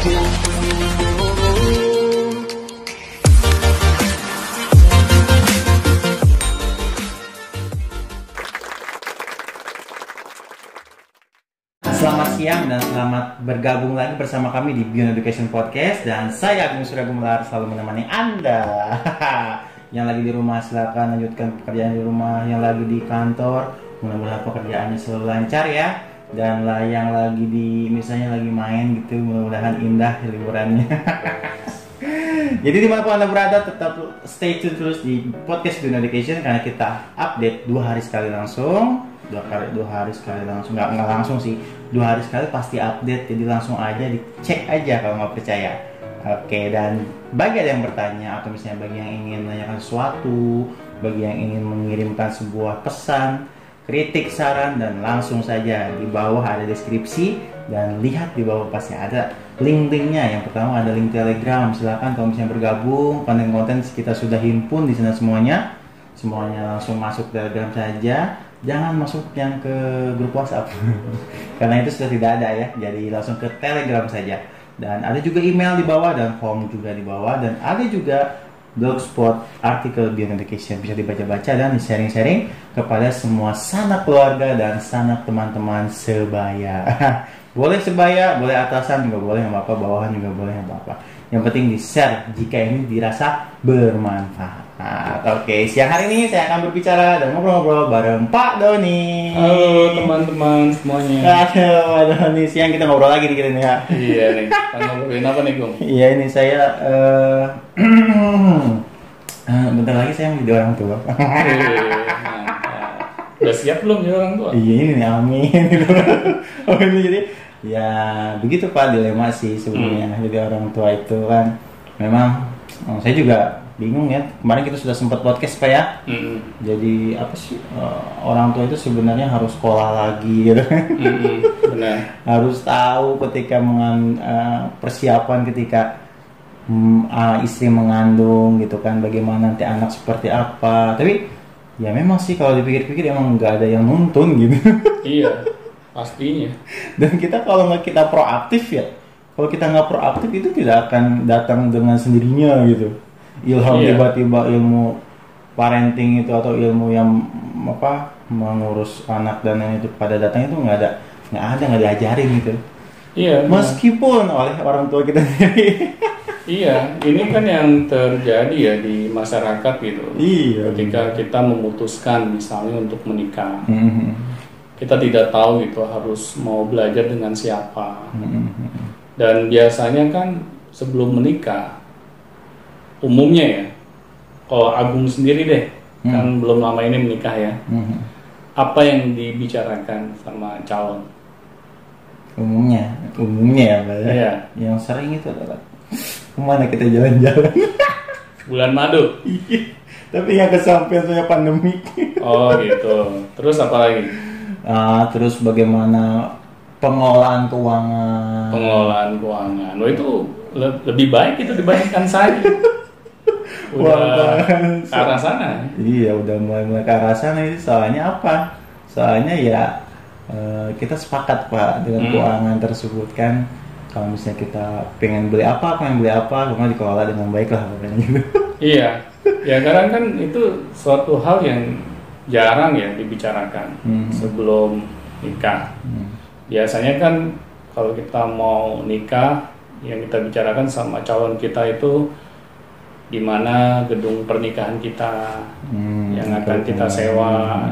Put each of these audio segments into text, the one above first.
Selamat siang dan selamat bergabung lagi bersama kami di Beyond Education Podcast. Dan saya Agung Surya Gumelar selalu menemani Anda. Yang lagi di rumah silakan lanjutkan pekerjaan di rumah. Yang lagi di kantor mudah-mudahan pekerjaannya selalu lancar ya. Dan yang lagi di misalnya lagi main gitu mudah-mudahan indah liburannya. Jadi dimanapun Anda berada tetap stay tune terus di podcast Beyond Education karena kita update 2 hari sekali langsung. Dua hari sekali langsung, nggak langsung sih, 2 hari sekali pasti update, jadi langsung aja dicek aja kalau nggak percaya. Oke, dan bagi ada yang bertanya atau misalnya bagi yang ingin menanyakan sesuatu, bagi yang ingin mengirimkan sebuah pesan, kritik, saran, dan langsung saja di bawah ada deskripsi dan lihat di bawah pasti ada link-linknya. Yang pertama ada link Telegram, silakan kalau misalnya bergabung, konten-konten kita sudah himpun di sana semuanya langsung masuk Telegram saja. Jangan masuk yang ke grup WhatsApp karena itu sudah tidak ada ya, jadi langsung ke Telegram saja. Dan ada juga email di bawah dan form juga di bawah, dan ada juga blogspot artikel Beyond Education bisa dibaca-baca dan di-sharing-sharing kepada semua sanak keluarga dan sanak teman-teman sebaya. Boleh sebaya, boleh atasan juga boleh, nggak apa-apa, bawahan juga boleh, nggak apa-apa. Yang penting di-share jika ini dirasa bermanfaat. Oke, siang hari ini saya akan berbicara dan ngobrol-ngobrol bareng Pak Doni. Halo teman-teman semuanya. Halo Pak Doni, siang kita ngobrol lagi dikit ini ya. Iya nih, kita ngobrolin apa nih Gung? Iya ini saya bentar lagi saya mau jadi orang tua. Udah siap belum jadi orang tua? Iya ini nih, amin. Oh ini jadi ya begitu Pak, dilema sih sebenarnya. Jadi orang tua itu kan memang saya juga bingung ya. Kemarin kita sudah sempat podcast Pak ya. Jadi apa sih orang tua itu sebenarnya harus sekolah lagi gitu. Benar. Harus tahu ketika persiapan ketika istri mengandung gitu kan, bagaimana nanti anak seperti apa. Tapi ya memang sih kalau dipikir-pikir emang nggak ada yang nuntun gitu. Iya, pastinya. Dan kita kalau nggak kita proaktif ya, kalau kita nggak proaktif itu tidak akan datang dengan sendirinya gitu. Ilham tiba-tiba, ilmu parenting itu atau ilmu yang mengurus anak dan lain itu pada datang itu nggak diajarin gitu. Iya. Meskipun oleh orang tua kita sendiri. Iya, ini kan yang terjadi ya di masyarakat gitu. Iya. Ketika kita memutuskan misalnya untuk menikah, kita tidak tahu gitu harus mau belajar dengan siapa. Dan biasanya kan sebelum menikah, umumnya ya, kalau Agung sendiri deh, kan belum lama ini menikah ya. Apa yang dibicarakan sama calon? Umumnya ya Pak. Iya. Yang sering itu adalah kemana kita jalan-jalan. Bulan madu. Tapi yang kesampaian soalnya pandemik. Oh gitu. Terus apa lagi? Terus bagaimana pengelolaan keuangan. Oh itu lebih baik itu dibandingkan saya. Udah ke arah sana. Iya, udah mulai ke arah sana. Soalnya apa? Soalnya ya kita sepakat Pak dengan keuangan tersebut kan. Kalau misalnya kita pengen beli apa, kemudian dikelola dengan baik lah pokoknya gitu. Iya, ya karena kan itu suatu hal yang jarang ya dibicarakan sebelum nikah. Biasanya kan kalau kita mau nikah, yang kita bicarakan sama calon kita itu di mana gedung pernikahan kita yang akan kita sewa,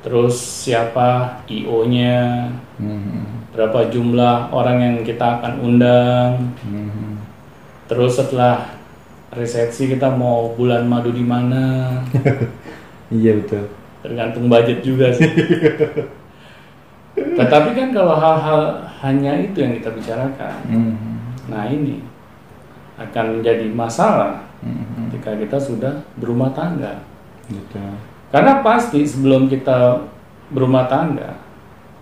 terus siapa IO-nya. Berapa jumlah orang yang kita akan undang. Terus setelah resepsi kita mau bulan madu di mana? Iya betul. Tergantung budget juga sih. Tetapi kan kalau hal-hal hanya itu yang kita bicarakan, nah ini akan menjadi masalah ketika kita sudah berumah tangga. Betul. Karena pasti sebelum kita berumah tangga,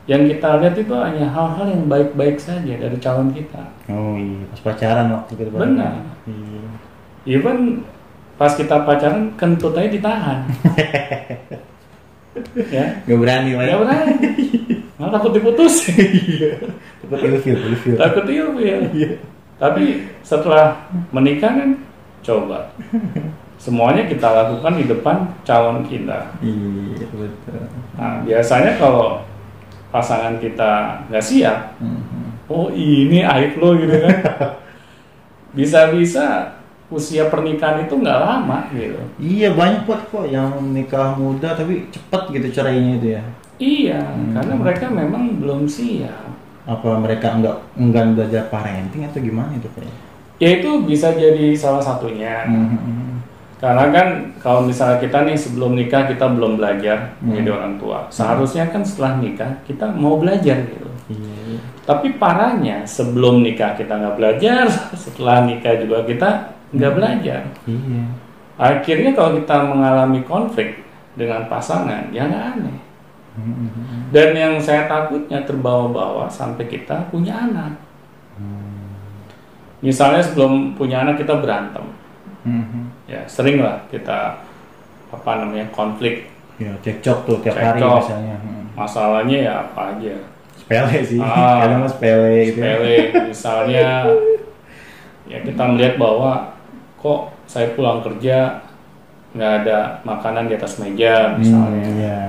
yang kita lihat itu hanya hal-hal yang baik-baik saja dari calon kita. Oh iya, pas pacaran waktu kita. Benar. Iya. Even pas kita pacaran kentut aja ditahan. Ya. Gak berani lah. Gak berani. Malah takut diputus. Takut ilfil. Takut ilfil. Tapi setelah menikah kan, coba semuanya kita lakukan di depan calon kita. Iya betul. Nah, biasanya kalau pasangan kita nggak siap, oh ini aib lo gitu kan. Bisa-bisa usia pernikahan itu nggak lama gitu. Iya banyak kok yang nikah muda tapi cepat gitu cerainya itu ya. Iya, karena mereka memang belum siap. Apa mereka enggan belajar parenting atau gimana itu Pak? Ya itu bisa jadi salah satunya. Karena kan kalau misalnya kita nih sebelum nikah kita belum belajar menjadi orang tua. Seharusnya kan setelah nikah kita mau belajar gitu. Iya. Tapi parahnya sebelum nikah kita nggak belajar, setelah nikah juga kita nggak belajar. Iya. Akhirnya kalau kita mengalami konflik dengan pasangan, ya nggak aneh. Dan yang saya takutnya terbawa-bawa sampai kita punya anak. Misalnya sebelum punya anak kita berantem. Ya sering lah kita konflik. Ya cekcok tuh tiap hari misalnya. Masalahnya ya apa aja. Sepele sih. Kadang sepele gitu. Sepele. Misalnya ya kita melihat bahwa kok saya pulang kerja nggak ada makanan di atas meja misalnya. Iya.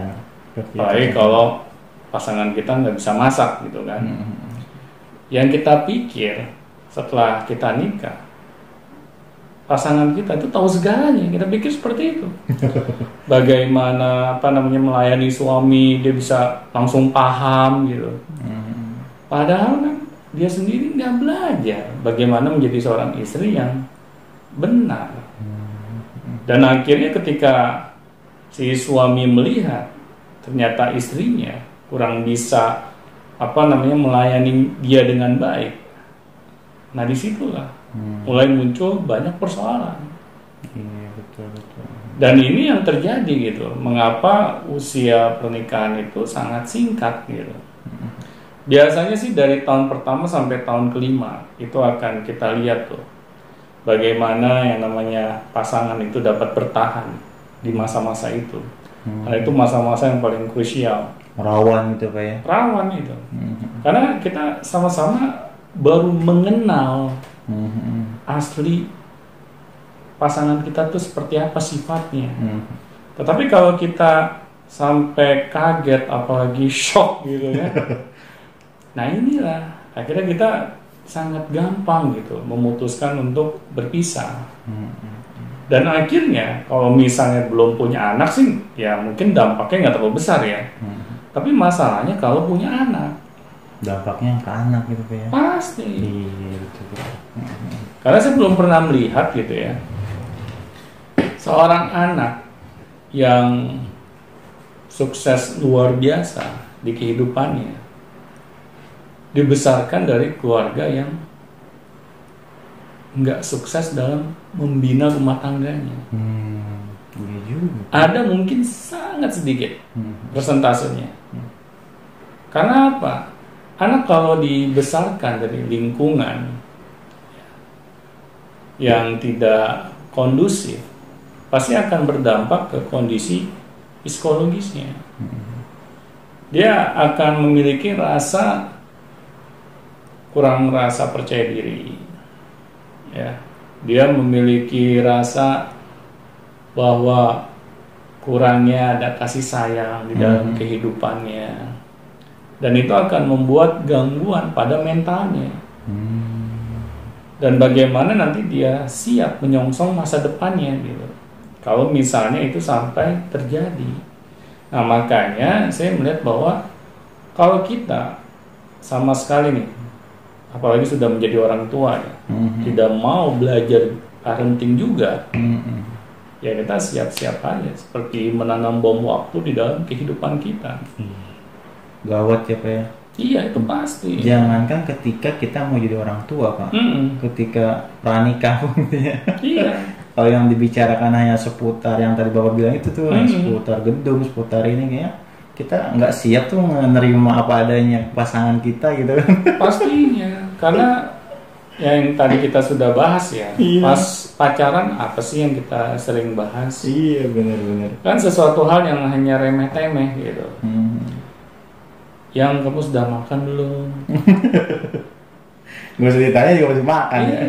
Baik kalau pasangan kita nggak bisa masak gitu kan. Yang kita pikir setelah kita nikah, pasangan kita itu tahu segalanya. Kita pikir seperti itu. Bagaimana melayani suami, dia bisa langsung paham gitu. Padahal kan dia sendiri nggak belajar bagaimana menjadi seorang istri yang benar. Dan akhirnya ketika si suami melihat ternyata istrinya kurang bisa melayani dia dengan baik, nah disitulah mulai muncul banyak persoalan. Iya betul. Dan ini yang terjadi gitu. Mengapa usia pernikahan itu sangat singkat gitu? Biasanya sih dari tahun pertama sampai tahun kelima itu akan kita lihat tuh bagaimana yang namanya pasangan itu dapat bertahan di masa-masa itu. Karena itu masa-masa yang paling krusial. Rawan gitu Pak ya? Rawan itu. Karena kita sama-sama baru mengenal asli pasangan kita tuh seperti apa sifatnya. Tetapi kalau kita sampai kaget apalagi shock gitu ya. Nah inilah akhirnya kita sangat gampang gitu memutuskan untuk berpisah. Dan akhirnya kalau misalnya belum punya anak sih ya mungkin dampaknya nggak terlalu besar ya. Tapi masalahnya kalau punya anak, dampaknya ke anak gitu Pak ya? Pasti. Iya betul. Karena saya belum pernah melihat gitu ya seorang anak yang sukses luar biasa di kehidupannya dibesarkan dari keluarga yang nggak sukses dalam membina rumah tangganya. Iya juga. Ada mungkin sangat sedikit persentasenya. Karena apa? Anak kalau dibesarkan dari lingkungan yang tidak kondusif, pasti akan berdampak ke kondisi psikologisnya. Dia akan memiliki kurang rasa percaya diri. Ya, dia memiliki rasa bahwa kurangnya ada kasih sayang di dalam kehidupannya, dan itu akan membuat gangguan pada mentalnya. Dan bagaimana nanti dia siap menyongsong masa depannya gitu, kalau misalnya itu sampai terjadi. Nah makanya saya melihat bahwa kalau kita sama sekali nih, apalagi sudah menjadi orang tua ya, tidak mau belajar parenting juga, ya kita siap-siap aja seperti menanam bom waktu di dalam kehidupan kita. Gawat ya Pak ya? Iya itu pasti. Jangankan ketika kita mau jadi orang tua Pak, ketika pranikah pun ya. Iya. Kalau yang dibicarakan hanya seputar yang tadi Bapak bilang itu tuh, seputar gedung, seputar ini kayaknya kita nggak siap tuh menerima apa adanya pasangan kita gitu kan. Pastinya, karena yang tadi kita sudah bahas ya, pas pacaran apa sih yang kita sering bahas? Iya benar-benar. Kan sesuatu hal yang hanya remeh-temeh gitu. Yang kamu sudah makan belum? Nggak usah ditanya juga masih makan ya.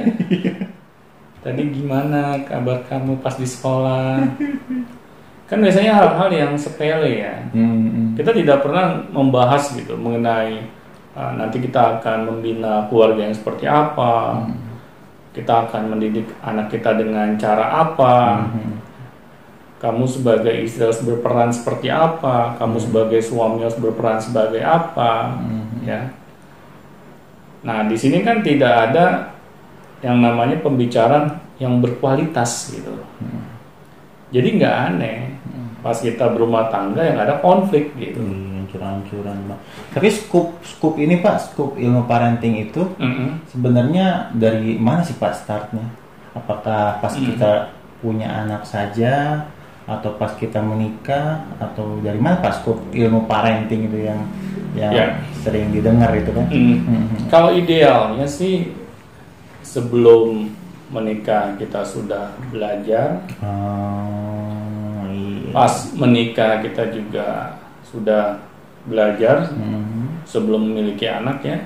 Tadi gimana kabar kamu pas di sekolah? Kan biasanya hal-hal yang sepele ya. Kita tidak pernah membahas gitu mengenai nanti kita akan membina keluarga yang seperti apa, kita akan mendidik anak kita dengan cara apa, kamu sebagai istri harus berperan seperti apa, kamu sebagai suami harus berperan sebagai apa, ya. Nah di sini kan tidak ada yang namanya pembicaraan yang berkualitas gitu. Jadi nggak aneh pas kita berumah tangga yang ada konflik gitu. Hancur-hancuran Pak. Tapi skup ini Pak, skup ilmu parenting itu sebenarnya dari mana sih Pak startnya? Apakah pas kita punya anak saja atau pas kita menikah atau dari mana Pak skup ilmu parenting itu yang sering didengar itu kan? Kalau idealnya sih sebelum menikah kita sudah belajar. Pas menikah kita juga sudah belajar sebelum memiliki anak ya.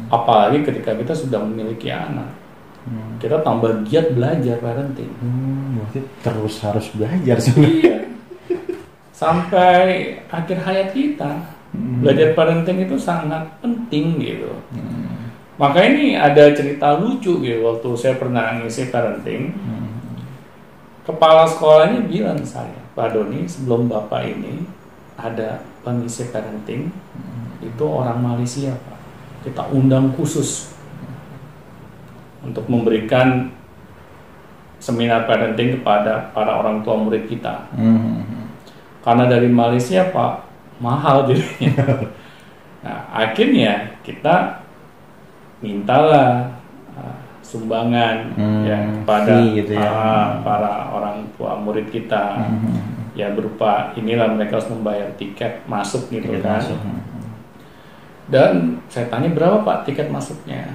Apalagi ketika kita sudah memiliki anak, kita tambah giat belajar parenting. Berarti terus harus belajar sih. Iya. Sampai akhir hayat kita belajar parenting itu sangat penting gitu. Maka ini ada cerita lucu gitu waktu saya pernah ngisi parenting. Kepala sekolahnya bilang ke saya, Pak Doni, sebelum Bapak ini ada pengisi parenting, itu orang Malaysia Pak. Kita undang khusus untuk memberikan seminar parenting kepada para orang tua murid kita. Karena dari Malaysia Pak, mahal jadinya. Nah akhirnya kita mintalah sumbangan ya kepada gitu ya. Para orang tua murid kita ya berupa inilah mereka harus membayar tiket masuk gitu kan. Dan saya tanya berapa Pak tiket masuknya?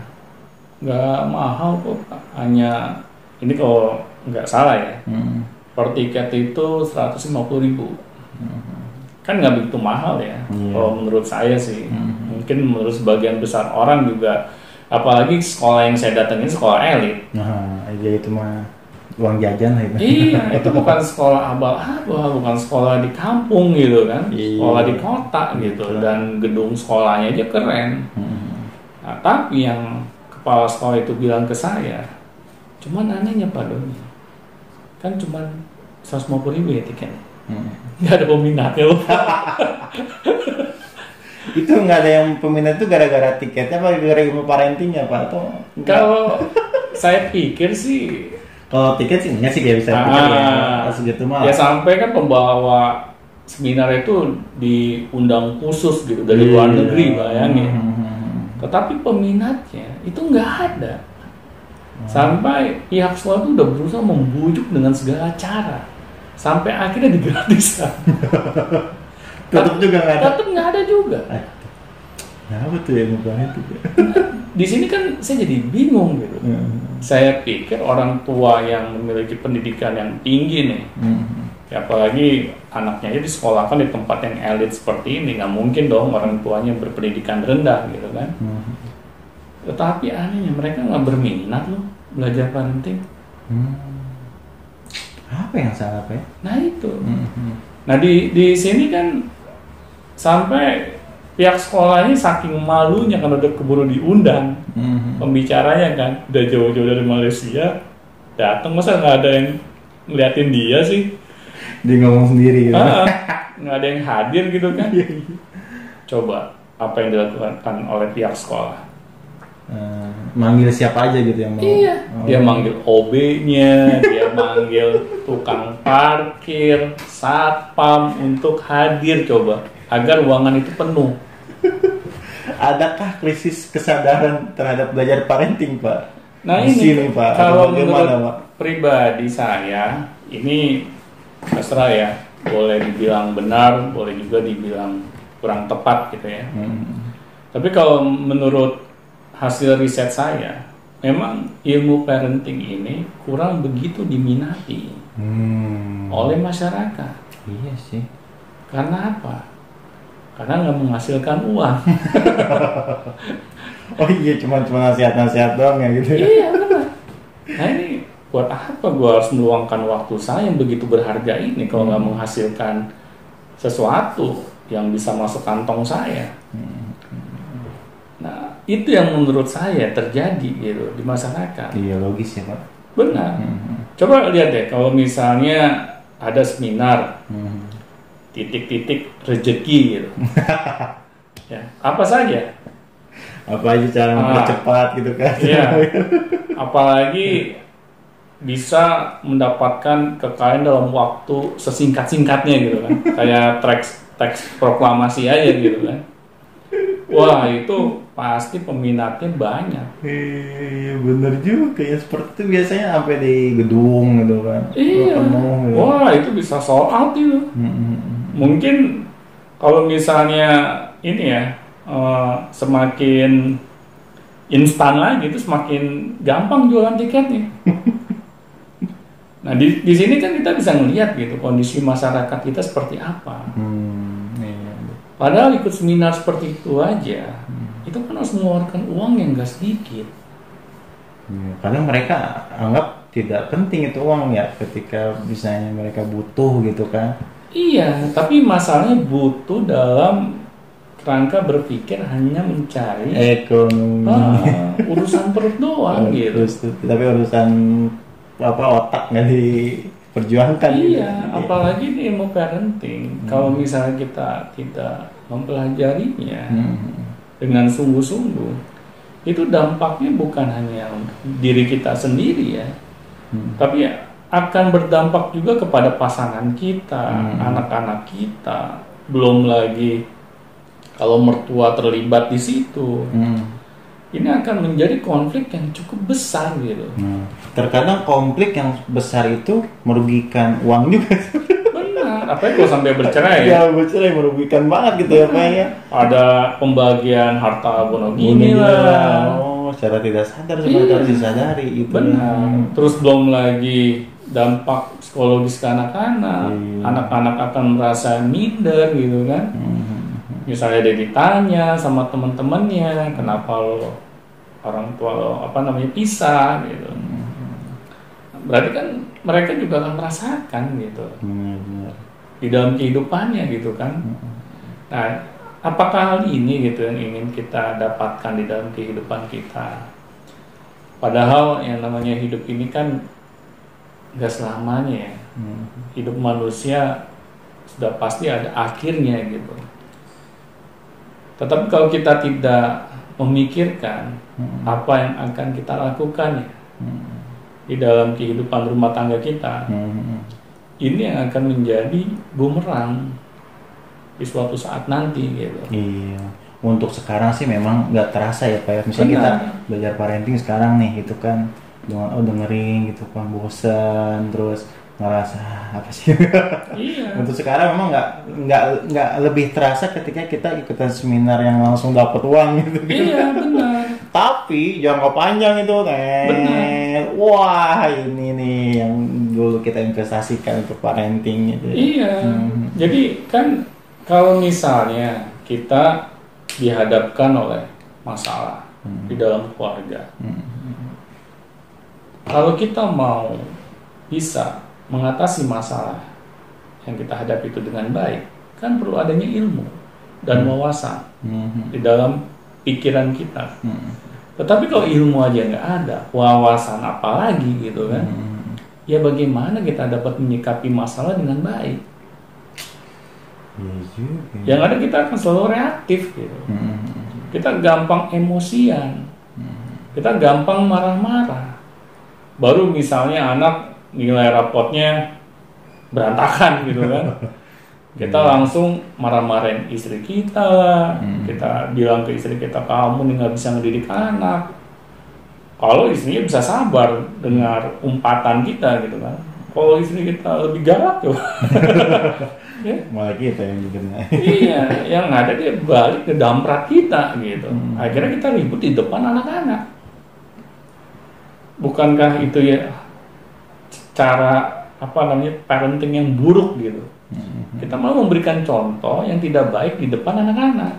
Nggak mahal kok Pak, hanya ini kalau nggak salah ya per tiket itu 150.000. Kan nggak begitu mahal ya kalau menurut saya sih. Mungkin menurut sebagian besar orang juga. Apalagi sekolah yang saya datangin sekolah elit. Nah, ya itu mah uang jajan lah itu. Iya, itu bukan sekolah abal-abal, bukan sekolah di kampung gitu kan. Sekolah di kota gitu. Dan gedung sekolahnya aja keren. Nah, tapi yang kepala sekolah itu bilang ke saya, cuman anehnya Pak Doni, kan cuman 150.000 ya tiketnya. Nggak ada peminatnya loh. Itu nggak ada yang peminat itu gara-gara tiketnya apa gara-gara ilmu parentingnya Pak? Atau kalau saya pikir sih kalau tiket sih enggak sih kayak bisa pikir ya segitu mah. Ya sampai kan pembawa seminar itu diundang khusus gitu dari luar negeri bayangin. Tetapi peminatnya itu nggak ada. Sampai pihak sekolah itu udah berusaha membujuk dengan segala cara. Sampai akhirnya digratiskan. Tetap juga nggak ada. Tetap nggak ada juga. Nah, betul ya mukanya itu. Di sini kan saya jadi bingung gitu. Saya pikir orang tua yang memiliki pendidikan yang tinggi nih, ya apalagi anaknya aja disekolahkan di tempat yang elit seperti ini, nggak mungkin dong orang tuanya berpendidikan rendah gitu kan. Tetapi anehnya mereka nggak berminat loh belajar parenting. Apa yang salah Pak? Nah itu. Nah di sini kan sampai pihak sekolahnya saking malunya kan udah keburu diundang pembicaranya kan udah jauh-jauh dari Malaysia datang, masa nggak ada yang ngeliatin dia sih, dia ngomong sendiri gitu. Nggak ada yang hadir gitu kan. Coba apa yang dilakukan oleh pihak sekolah, manggil siapa aja gitu yang mau. Iya. Dia manggil OB-nya, dia manggil tukang parkir, satpam untuk hadir coba agar ruangan itu penuh. Adakah krisis kesadaran terhadap belajar parenting Pak? Nah di ini sini, Pak. Kalau bagaimana, menurut Pak? Pribadi saya ini terserah ya, boleh dibilang benar, boleh juga dibilang kurang tepat gitu ya. Tapi kalau menurut hasil riset saya, memang ilmu parenting ini kurang begitu diminati oleh masyarakat. Iya sih. Karena apa? karena nggak menghasilkan uang. Oh iya, cuma nasihat-nasihat doang ya gitu. Iya benar. Nah ini buat apa gue harus meluangkan waktu saya yang begitu berharga ini kalau nggak menghasilkan sesuatu yang bisa masuk kantong saya. Nah itu yang menurut saya terjadi gitu di masyarakat. Iya, logis ya Pak. Benar. Coba lihat deh kalau misalnya ada seminar titik-titik rezeki gitu. Ya, apa saja? Apa aja cara mempercepat gitu kan? Iya. Apalagi bisa mendapatkan kekayaan dalam waktu sesingkat-singkatnya gitu kan. Kayak teks proklamasi aja gitu kan. Wah, itu pasti peminatnya banyak. Iya, bener juga ya, seperti itu biasanya sampai di gedung gitu kan. Iya. Penuh, gitu. Wah, itu bisa sold out itu. Mungkin kalau misalnya ini ya semakin instan lagi itu semakin gampang jualan tiketnya. Nah di sini kan kita bisa ngelihat gitu kondisi masyarakat kita seperti apa. Iya. Padahal ikut seminar seperti itu aja, itu kan harus mengeluarkan uang yang gak sedikit. Ya, karena mereka anggap tidak penting itu uang ya ketika misalnya mereka butuh gitu kan. Iya, tapi masalahnya butuh dalam kerangka berpikir hanya mencari ekonomi. urusan perut doang gitu. Tapi urusan otak nggak diperjuangkan. Iya, gitu. apalagi di ilmu parenting. Kalau misalnya kita tidak mempelajarinya dengan sungguh-sungguh, itu dampaknya bukan hanya untuk diri kita sendiri ya, tapi akan berdampak juga kepada pasangan kita, anak-anak kita. Belum lagi kalau mertua terlibat di situ, ini akan menjadi konflik yang cukup besar gitu. Terkadang konflik yang besar itu merugikan uang juga. Benar, apalagi kalau sampai bercerai ya. Bercerai merugikan banget gitu ya Pak ya. Ada pembagian harta gono gini lah. Oh, secara tidak sadar sebenarnya harus disadari itu. Benar. Terus belum lagi dampak psikologis ke anak-anak. Anak-anak akan merasa minder gitu kan. Misalnya dia ditanya sama teman-temannya, kenapa lo orang tua lo pisah gitu. Berarti kan mereka juga akan merasakan gitu. Di dalam kehidupannya gitu kan. Nah, apakah hal ini gitu yang ingin kita dapatkan di dalam kehidupan kita? Padahal yang namanya hidup ini kan gak selamanya ya. Hidup manusia sudah pasti ada akhirnya gitu. Tetapi kalau kita tidak memikirkan apa yang akan kita lakukan ya di dalam kehidupan rumah tangga kita, ini yang akan menjadi bumerang di suatu saat nanti gitu. Iya. Untuk sekarang sih memang nggak terasa ya Pak ya. Misalnya kita belajar parenting sekarang nih gitu kan, dengerin gitu kan, bosan terus ngerasa apa sih? Iya. Untuk sekarang memang nggak lebih terasa ketika kita ikutan seminar yang langsung dapat uang gitu. Iya benar. Tapi jangka panjang itu benar. Wah ini nih yang dulu kita investasikan untuk parenting gitu. Iya. Jadi kan kalau misalnya kita dihadapkan oleh masalah di dalam keluarga, kalau kita mau bisa mengatasi masalah yang kita hadapi itu dengan baik, kan perlu adanya ilmu dan wawasan di dalam pikiran kita. Tetapi kalau ilmu aja nggak ada, wawasan apalagi gitu kan, ya bagaimana kita dapat menyikapi masalah dengan baik? Yang ada kita akan selalu reaktif gitu. Kita gampang emosian, kita gampang marah-marah. Baru misalnya anak nilai rapotnya berantakan gitu kan, kita langsung marah-marahin istri kita lah. Kita bilang ke istri kita, kamu nih nggak bisa ngedidik anak. Kalau istrinya bisa sabar dengar umpatan kita gitu kan, kalau istri kita lebih galak tuh ya? Malah kita yang juga. Iya, yang ada dia balik ke damprat kita gitu. Akhirnya kita ribut di depan anak-anak. Bukankah itu ya cara parenting yang buruk gitu? Kita malah memberikan contoh yang tidak baik di depan anak-anak.